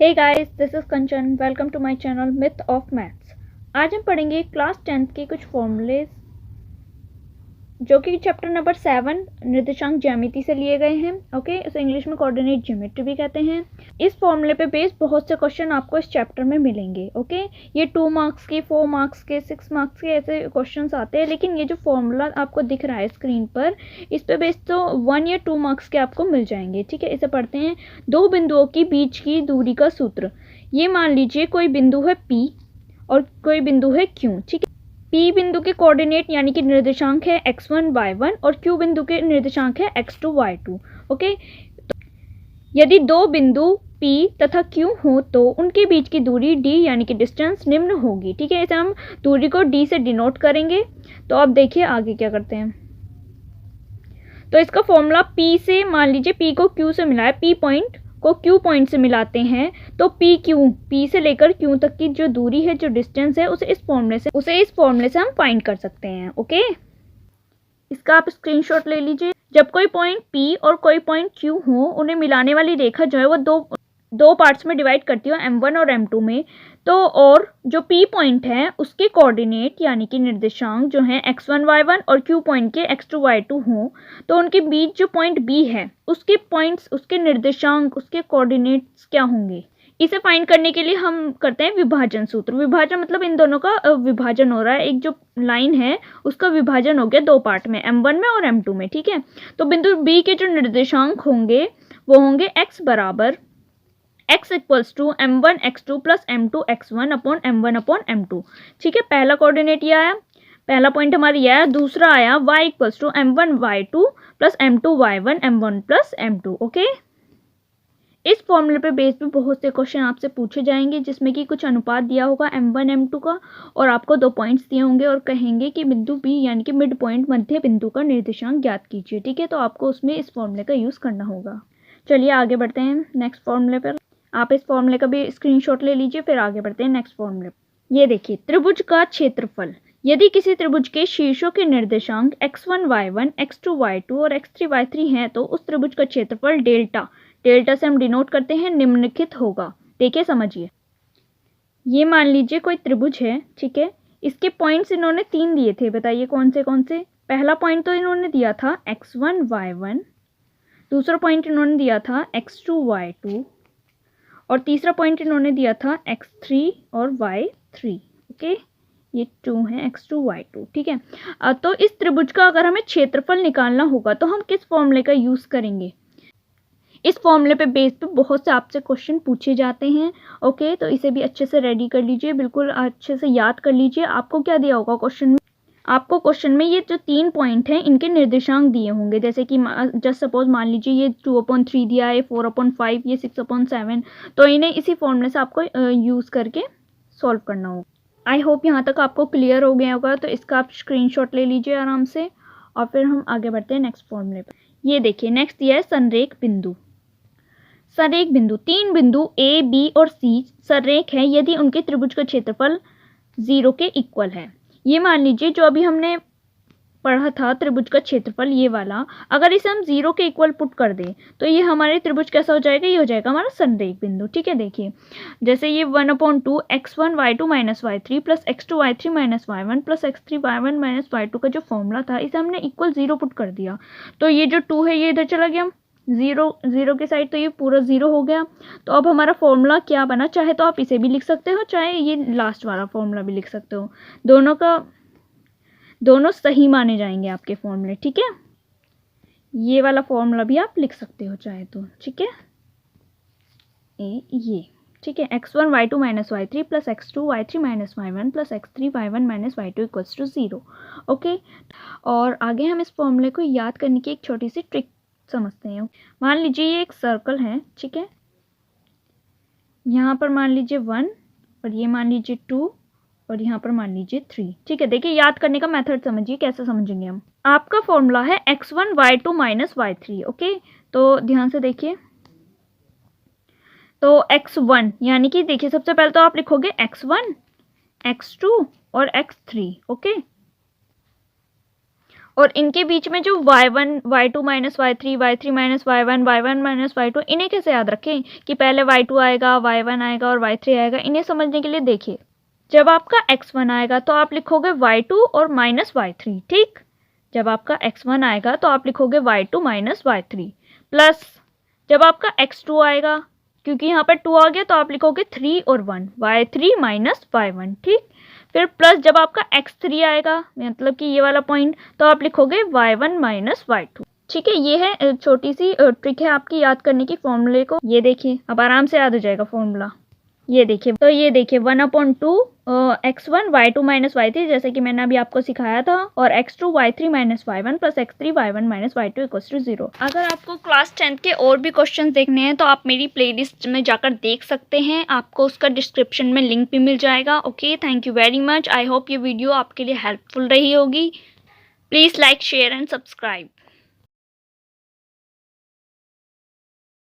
Hey guys, this is Kanchan. Welcome to my channel myth of maths. आज हम पढ़ेंगे class 10th के कुछ फॉर्मूलेज जो कि चैप्टर नंबर 7 निर्देशांक ज्यामिति से लिए गए हैं। ओके, इसे इंग्लिश में कोऑर्डिनेट ज्योमेट्री भी कहते हैं। इस फॉर्मूले पे बेस्ड बहुत से क्वेश्चन आपको इस चैप्टर में मिलेंगे। ओके, ये 2 मार्क्स के, 4 मार्क्स के, 6 मार्क्स के ऐसे क्वेश्चंस आते हैं, लेकिन ये जो फॉर्मूला आपको दिख रहा है स्क्रीन पर, इस पे बेस्ड तो 1 या 2 मार्क्स के आपको मिल जाएंगे। ठीक है, इसे पढ़ते हैं। दो बिंदुओं के बीच की दूरी का सूत्र। ये मान लीजिए कोई बिंदु है P और कोई बिंदु है Q। ठीक है, P बिंदु के कोऑर्डिनेट यानी कि निर्देशांक है x1 y1 और Q बिंदु के निर्देशांक है x2 y2। ओके, यदि दो बिंदु P तथा Q हो तो उनके बीच की दूरी D यानी कि डिस्टेंस निम्न होगी। ठीक है, इसे हम दूरी को D से डिनोट करेंगे। तो अब देखिए आगे क्या करते हैं। तो इसका फॉर्मूला P से, मान लीजिए P को Q से मिला है, P पॉइंट को Q पॉइंट से मिलाते हैं तो P से लेकर Q तक की जो दूरी है, जो डिस्टेंस है, उसे इस फॉर्मूले से हम फाइंड कर सकते हैं। ओके, इसका आप स्क्रीनशॉट ले लीजिए। जब कोई पॉइंट P और कोई पॉइंट Q हो, उन्हें मिलाने वाली रेखा जो है वो दो पार्ट्स में डिवाइड करती हो, M1 और M2 में। तो और जो P पॉइंट है उसके कोऑर्डिनेट यानी कि निर्देशांक जो है x1 y1 और Q पॉइंट के x2 y2 हो, तो उनके बीच जो पॉइंट B है उसके पॉइंट्स, उसके निर्देशांक, उसके कोऑर्डिनेट्स क्या होंगे। इसे फाइंड करने के लिए हम करते हैं विभाजन सूत्र। विभाजन मतलब इन दोनों का विभाजन हो रहा है, एक जो लाइन है उसका विभाजन हो गया दो पार्ट में, M1 में और M2 में। ठीक है, तो बिंदु B के जो निर्देशांक होंगे वो होंगे x बराबर x equals to M1 x2 plus M2 x1 upon M1 upon M2। ठीक है, पहला कोऑर्डिनेट ये आया, पहला पॉइंट हमारा ये आया। दूसरा आया y equals to M1 y2 plus M2 y1 M1 plus M2। Okay, इस फॉर्मूले पे बेस पे बहुत से क्वेश्चन आपसे पूछे जाएंगे, जिसमें कि कुछ अनुपात दिया होगा M1 M2 का, और आपको दो पॉइंट्स दिए होंगे और कहेंगे कि बिंदु B यानी कि मिड पॉइंट, मध्य बिंदु का निर्देशांक ज्ञात कीजिए। ठीक है, तो आपको उसमें इस फॉर्मूले का यूज़ करना होगा। चलिए आगे बढ़ते हैं नेक्स्ट फॉर्मूले पर। आप इस फॉर्मूले का भी स्क्रीनशॉट ले लीजिए, फिर आगे बढ़ते हैं नेक्स्ट फॉर्मूले। ये देखिए, त्रिभुज का क्षेत्रफल। यदि किसी त्रिभुज के शीर्षों के निर्देशांक x1 y1 x2 y2 और x3 y3 हैं, तो उस त्रिभुज का क्षेत्रफल डेल्टा से हम डिनोट करते हैं, निम्नलिखित होगा। देखिए समझिए, ये मान लीजिए कोई त्रिभुज है। ठीक है, इसके पॉइंट्स इन्होंने 3 दिए थे, बताइए कौन से कौन से। पहला पॉइंट तो इन्होंने दिया था x1 y1, दूसरा पॉइंट इन्होंने दिया था x2 y2 और तीसरा पॉइंट इन्होंने दिया था x3 और y3। ओके, ये 2 है x2 y2। ठीक है, तो इस त्रिभुज का अगर हमें क्षेत्रफल निकालना होगा तो हम किस फॉर्मूले का यूज़ करेंगे। इस फॉर्मूले पे बेस पे बहुत से आपसे क्वेश्चन पूछे जाते हैं। ओके, तो इसे भी अच्छे से रेडी कर लीजिए, बिल्कुल अच्छे से याद कर लीजिए। आपको क्या दिया होगा क्वेश्चन में, आपको क्वेश्चन में ये जो 3 पॉइंट हैं इनके निर्देशांक दिए होंगे। जैसे कि जस्ट सपोज मान लीजिए ये 2/3 दिया है, 4/5, ये 6/7, तो इन्हें इसी फॉर्मूले से आपको यूज़ करके सॉल्व करना होगा। आई होप यहाँ तक आपको क्लियर हो गया होगा। तो इसका आप स्क्रीनशॉट ले लीजिए आराम से, और फिर हम आगे बढ़ते हैं नेक्स्ट फॉर्मूले पर। ये देखिए, नेक्स्ट दिया है संरेख बिंदु। संरेख बिंदु, 3 बिंदु A, B और C संरेख है यदि उनके त्रिभुज का क्षेत्रफल 0 के इक्वल है। ये मान लीजिए जो अभी हमने पढ़ा था त्रिभुज का क्षेत्रफल, ये वाला, अगर इसे हम 0 के इक्वल पुट कर दें तो ये हमारे त्रिभुज कैसा हो जाएगा, ये हो जाएगा हमारा संरेख बिंदु। ठीक है, देखिए जैसे ये 1/2 x1 y2 minus y3 plus x2 y3 minus y1 plus x3 y1 minus y2 का जो फॉर्मूला था, इसे हमने इक्वल 0 पुट कर दिया। तो ये जो 2 है ये इधर चला गया, 0 के साइड, तो ये पूरा 0 हो गया। तो अब हमारा फॉर्मूला क्या बना, चाहे तो आप इसे भी लिख सकते हो, चाहे ये लास्ट वाला फॉर्मूला भी लिख सकते हो। दोनों सही माने जाएंगे आपके फॉर्मूले। ठीक है, ये वाला फॉर्मूला भी आप लिख सकते हो चाहे तो। ठीक है, ये ठीक है, x1 y2 minus y3 plus x2 y3 minus y1 plus x3 y1 minus y2 equals to 0। Okay, और आगे हम इस फॉर्मूले को याद करने की एक छोटी सी ट्रिक समझते हैं। मान लीजिए ये एक सर्कल है। ठीक है, यहाँ पर मान लीजिए 1 और ये मान लीजिए 2 और यहाँ पर मान लीजिए 3। ठीक है, देखिए याद करने का मेथड समझिए, कैसे समझेंगे हम। आपका फॉर्मूला है x1 y2 minus y3। Okay, तो ध्यान से देखिए, तो x1 यानी कि देखिए सबसे पहले तो आप लिखोगे x1, x2 और x3। ओके, और इनके बीच में जो y1 y2 minus y3 y3 minus y1 y1 minus y2, इन्हें कैसे याद रखें कि पहले y2 आएगा, y1 आएगा और y3 आएगा। इन्हें समझने के लिए देखिए, जब आपका x1 आएगा तो आप लिखोगे y2 और माइनस y3, ठीक। जब आपका x1 आएगा तो आप लिखोगे y2 माइनस y3, प्लस जब आपका x2 आएगा, क्योंकि यहाँ पर 2 आ गया तो आप लिखोगे 3 और 1, y3 माइनस y1, ठीक। फिर प्लस जब आपका x3 आएगा, मतलब कि ये वाला पॉइंट, तो आप लिखोगे y1 माइनस y2, ठीक है। ये है छोटी सी ट्रिक है आपकी याद करने की फॉर्मूले को। ये देखिए, अब आराम से याद हो जाएगा फॉर्मूला। ये देखिए, तो ये देखिए 1/2 x1 y2 माइनस y3, जैसे कि मैंने अभी आपको सिखाया था, और x2 y3 minus y1 plus x3 y1 minus y2 equals to 0। अगर आपको क्लास 10th के और भी क्वेश्चन देखने हैं तो आप मेरी प्लेलिस्ट में जाकर देख सकते हैं, आपको उसका डिस्क्रिप्शन में लिंक भी मिल जाएगा। Okay, thank you very much. I hope ये वीडियो आपके लिए हेल्पफुल रही होगी। Please like, share and subscribe.